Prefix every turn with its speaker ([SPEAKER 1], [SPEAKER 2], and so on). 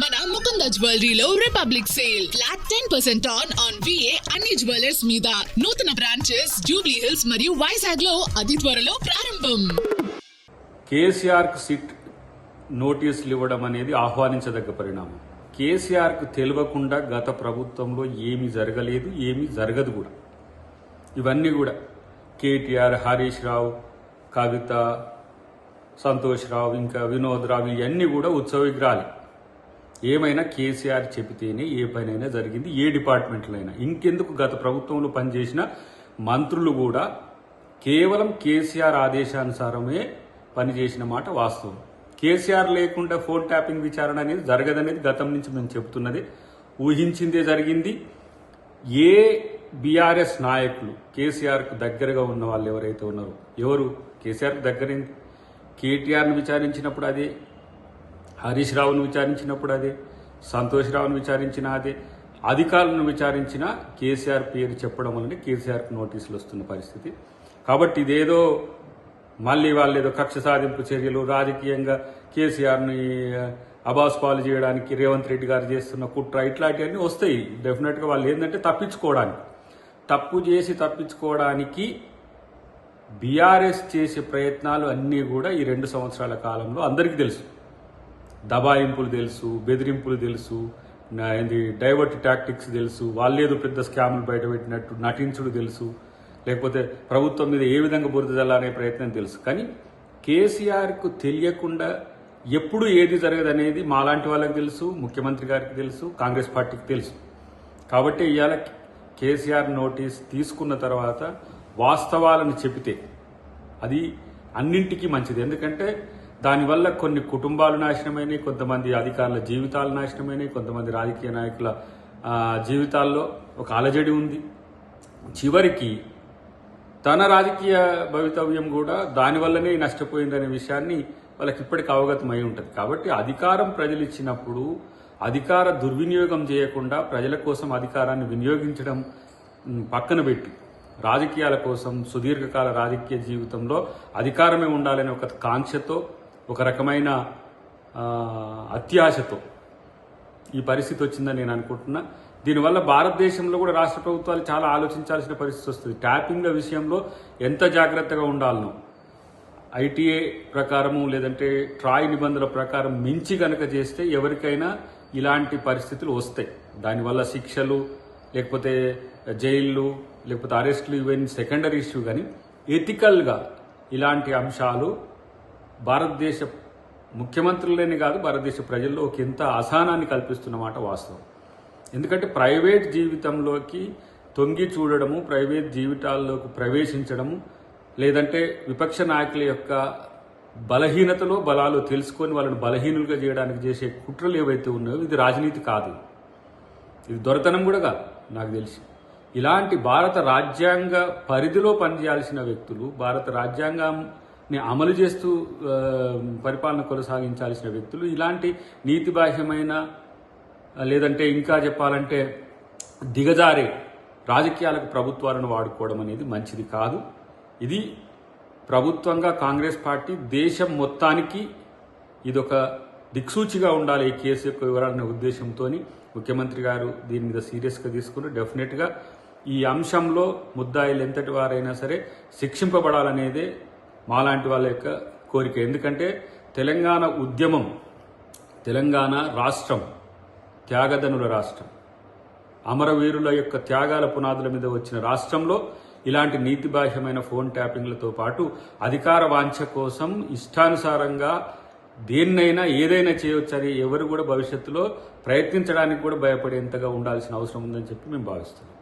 [SPEAKER 1] మన ముకుంద జ్యువెలరీలో republic sale flat 10% on VA అన్ని జ్యువెలర్స్ మీద. నూతన బ్రాంచెస్ జూబ్లీ హిల్స్ మరియు వైజాగ్ లో అతి త్వరలో ప్రారంభం.
[SPEAKER 2] కేసీఆర్ కు సిట్ నోటీసులు ఇవ్వడం అనేది ఆహ్వానించదగ్గ పరిణామం. కేసీఆర్ కు తెలియకుండా గత ప్రభుత్వంలో ఏమీ జరగలేదు, ఏమీ జరగదు కూడా. ఇవన్నీ కూడా కేటీఆర్, హరీష్ రావు, కవిత, సంతోష్ రావు, ఇంకా వినోద్ రావు, ఇవన్నీ కూడా ఉత్సవ విగ్రహాలు. ఏమైనా కేసీఆర్ చెబితేనే ఏ పనైనా జరిగింది, ఏ డిపార్ట్మెంట్లో అయినా. ఇంకెందుకు గత ప్రభుత్వంలో పనిచేసిన మంత్రులు కూడా కేవలం కేసీఆర్ ఆదేశానుసారమే పనిచేసిన మాట వాస్తవం. కేసీఆర్ లేకుండా ఫోన్ ట్యాపింగ్ విచారణ అనేది జరగదనేది గతం నుంచి మేము చెబుతున్నది. ఊహించిందే జరిగింది. ఏ బీఆర్ఎస్ నాయకులు కేసీఆర్కు దగ్గరగా ఉన్న వాళ్ళు ఎవరైతే ఉన్నారో, ఎవరు కేసీఆర్కు దగ్గరైంది, కేటీఆర్ను విచారించినప్పుడు అదే, హరీష్ రావును విచారించినప్పుడు అదే, సంతోష్ రావును విచారించిన అదే, అధికారులను విచారించిన కేసీఆర్ పేరు చెప్పడం వల్లనే కేసీఆర్కు నోటీసులు వస్తున్న పరిస్థితి. కాబట్టి ఇదేదో మళ్ళీ వాళ్ళు ఏదో కక్ష సాధింపు చర్యలు, రాజకీయంగా కేసీఆర్ని అబాస్ పాలు చేయడానికి రేవంత్ రెడ్డి గారు చేస్తున్న కుట్ర, ఇట్లాంటివన్నీ వస్తాయి డెఫినెట్గా. వాళ్ళు ఏంటంటే తప్పించుకోవడానికి, తప్పు చేసి తప్పించుకోవడానికి బీఆర్ఎస్ చేసే ప్రయత్నాలు అన్నీ కూడా ఈ 2 సంవత్సరాల కాలంలో అందరికీ తెలుసు. దబాయింపులు తెలుసు, బెదిరింపులు తెలుసు, డైవర్ట్ టాక్టిక్స్ తెలుసు, వాళ్ళేదో పెద్ద స్కాములు బయటపెట్టినట్టు నటించుడు తెలుసు, లేకపోతే ప్రభుత్వం మీద ఏ విధంగా బురద జల్లాలనే ప్రయత్నం తెలుసు. కానీ కేసీఆర్కు తెలియకుండా ఎప్పుడు ఏది జరగదనేది మాలాంటి వాళ్ళకి తెలుసు, ముఖ్యమంత్రి గారికి తెలుసు, కాంగ్రెస్ పార్టీకి తెలుసు. కాబట్టి ఇవాళ కేసీఆర్ నోటీస్ తీసుకున్న తర్వాత వాస్తవాలను చెబితే అది అన్నింటికీ మంచిది. ఎందుకంటే దానివల్ల కొన్ని కుటుంబాలు నాశనమైనవి, కొంతమంది అధికారుల జీవితాలు నాశనమైనవి, కొంతమంది రాజకీయ నాయకుల జీవితాల్లో ఒక అలజడి ఉంది. చివరికి తన రాజకీయ భవితవ్యం కూడా దానివల్లనే నష్టపోయిందనే విషయాన్ని వాళ్ళకి ఇప్పటికి అవగతమై ఉంటుంది. కాబట్టి అధికారం ప్రజలు ఇచ్చినప్పుడు అధికార దుర్వినియోగం చేయకుండా ప్రజల కోసం అధికారాన్ని వినియోగించడం పక్కన పెట్టి రాజకీయాల కోసం సుదీర్ఘకాల రాజకీయ జీవితంలో అధికారమే ఉండాలనే ఒక కాంక్షతో, ఒక రకమైన అత్యాశతో ఈ పరిస్థితి వచ్చిందని నేను అనుకుంటున్నా. దీనివల్ల భారతదేశంలో కూడా రాష్ట్ర ప్రభుత్వాలు చాలా ఆలోచించాల్సిన పరిస్థితి వస్తుంది. ట్యాపింగ్ల విషయంలో ఎంత జాగ్రత్తగా ఉండాలనో, ఐటీఏ ప్రకారము లేదంటే ట్రాయ్ నిబంధనల ప్రకారం మించి గనక చేస్తే ఎవరికైనా ఇలాంటి పరిస్థితులు వస్తాయి. దానివల్ల శిక్షలు, లేకపోతే జైళ్ళు, లేకపోతే అరెస్టులు, ఇవన్నీ సెకండరీ ఇష్యూ. కానీ ఎథికల్గా ఇలాంటి అంశాలు భారతదేశ ముఖ్యమంత్రులనే కాదు, భారతదేశ ప్రజల్లో ఒక ఎంత అసహనాన్ని కల్పిస్తున్నమాట వాస్తవం. ఎందుకంటే ప్రైవేట్ జీవితంలోకి తొంగి చూడడము, ప్రైవేట్ జీవితాల్లోకి ప్రవేశించడము, లేదంటే విపక్ష నాయకుల యొక్క బలహీనతలో బలాలు తెలుసుకొని వాళ్ళని బలహీనులుగా చేయడానికి చేసే కుట్రలు ఏవైతే ఉన్నాయో ఇది రాజనీతి కాదు, ఇది దొరతనం కూడా కాదు నాకు తెలిసి. ఇలాంటి భారత రాజ్యాంగ పరిధిలో పనిచేయాల్సిన వ్యక్తులు, భారత రాజ్యాంగాన్ని అమలు చేస్తూ పరిపాలన కొనసాగించాల్సిన వ్యక్తులు ఇలాంటి నీతిబాహ్యమైన, లేదంటే ఇంకా చెప్పాలంటే దిగజారే రాజకీయాలకు ప్రభుత్వాలను వాడుకోవడం అనేది మంచిది కాదు. ఇది ప్రభుత్వంగా కాంగ్రెస్ పార్టీ దేశం మొత్తానికి ఇదొక దిక్సూచిగా ఉండాలి ఈ కేసు యొక్క వివరాలనే ఉద్దేశంతో ముఖ్యమంత్రి గారు దీని మీద సీరియస్గా తీసుకుని డెఫినెట్గా ఈ అంశంలో ముద్దాయిలు ఎంతటి వారైనా సరే శిక్షింపబడాలనేదే మాలాంటి వాళ్ళ యొక్క కోరిక. ఎందుకంటే తెలంగాణ ఉద్యమం, తెలంగాణ రాష్ట్రం త్యాగదనుల రాష్ట్రం, అమరవీరుల యొక్క త్యాగాల పునాదుల మీద వచ్చిన రాష్ట్రంలో ఇలాంటి నీతిబాహ్యమైన ఫోన్ ట్యాపింగ్లతో పాటు అధికార వాంఛ కోసం ఇష్టానుసారంగా దేన్నైనా ఏదైనా చేయవచ్చని ఎవరు కూడా భవిష్యత్తులో ప్రయత్నించడానికి కూడా భయపడేంతగా ఉండాల్సిన అవసరం ఉందని చెప్పి మేము భావిస్తున్నాం.